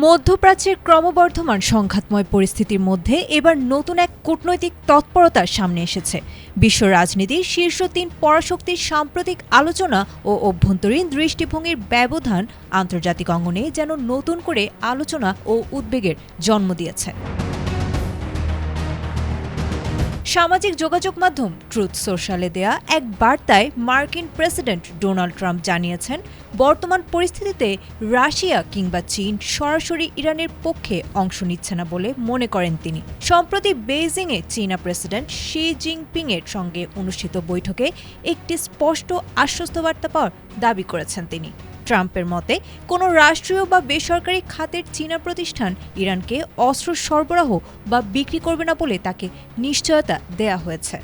মধ্যপ্রাচ্যের ক্রমবর্ধমান সংঘাতময় পরিস্থিতির মধ্যে এবার নতুন এক কূটনৈতিক তৎপরতা সামনে এসেছে। বিশ্ব রাজনীতির শীর্ষ তিন পরাশক্তির সাম্প্রতিক আলোচনা ও অভ্যন্তরীণ দৃষ্টিভঙ্গির ব্যবধান আন্তর্জাতিক অঙ্গনে যেন নতুন করে আলোচনা ও উদ্বেগের জন্ম দিয়েছে। সামাজিক যোগাযোগ মাধ্যম ট্রুথ সোশ্যালে দেয়া এক বার্তায় মার্কিন প্রেসিডেন্ট ডোনাল্ড ট্রাম্প জানিয়েছেন, বর্তমান পরিস্থিতিতে রাশিয়া কিংবা চীন সরাসরি ইরানের পক্ষে অংশ নিচ্ছে না বলে মনে করেন তিনি। সম্প্রতি বেইজিংয়ে চীনা প্রেসিডেন্ট শি জিনপিংয়ের সঙ্গে অনুষ্ঠিত বৈঠকে একটি স্পষ্ট আশ্বস্ত বার্তা পাওয়ার দাবি করেছেন তিনি। ট্রাম্পের মতে, কোনো রাষ্ট্রীয় বা বেসরকারি খাতের চীনা প্রতিষ্ঠান ইরানকে অস্ত্র সরবরাহ বা বিক্রি করবে না বলে তাকে নিশ্চয়তা দেয়া হয়েছে।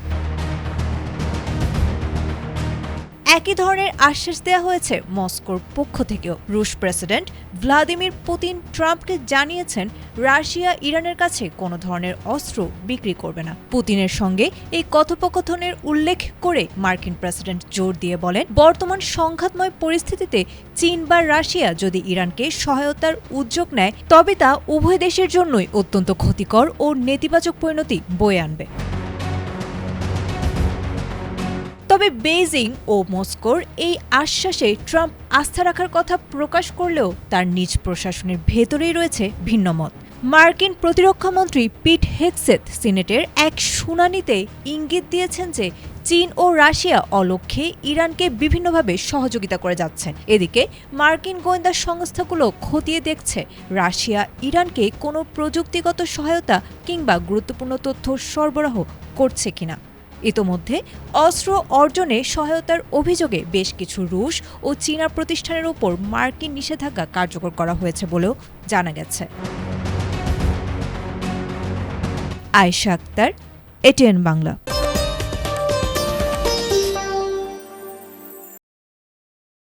একই ধরনের আশ্বাস দেওয়া হয়েছে মস্কোর পক্ষ থেকেও। রুশ প্রেসিডেন্ট ভ্লাদিমির পুতিন ট্রাম্পকে জানিয়েছেন, রাশিয়া ইরানের কাছে কোনো ধরনের অস্ত্র বিক্রি করবে না। পুতিনের সঙ্গে এই কথোপকথনের উল্লেখ করে মার্কিন প্রেসিডেন্ট জোর দিয়ে বলেন, বর্তমান সংঘাতময় পরিস্থিতিতে চীন বা রাশিয়া যদি ইরানকে সহায়তার উদ্যোগ নেয়, তবে তা উভয় দেশের জন্যই অত্যন্ত ক্ষতিকর ও নেতিবাচক পরিণতি বয়ে আনবে। তবে বেইজিং ও মস্কোর এই আশ্বাসে ট্রাম্প আস্থা রাখার কথা প্রকাশ করলেও তার নিজ প্রশাসনের ভেতরেই রয়েছে ভিন্ন মত। মার্কিন প্রতিরক্ষামন্ত্রী পিট হেগসেথ সিনেটের এক শুনানিতে ইঙ্গিত দিয়েছেন যে চীন ও রাশিয়া অলক্ষ্যে ইরানকে বিভিন্নভাবে সহযোগিতা করে যাচ্ছে। এদিকে মার্কিন গোয়েন্দা সংস্থাগুলো খতিয়ে দেখছে রাশিয়া ইরানকে কোনো প্রযুক্তিগত সহায়তা কিংবা গুরুত্বপূর্ণ তথ্য সরবরাহ করছে কিনা। ইতোমধ্যে অস্ত্র অর্জনে সহায়তার অভিযোগে বেশ কিছু রুশ ও চীনা প্রতিষ্ঠানের ওপর মার্কিন নিষেধাজ্ঞা কার্যকর করা হয়েছে বলেও জানা গেছে। আয়েশা আক্তার, এটিএন বাংলা।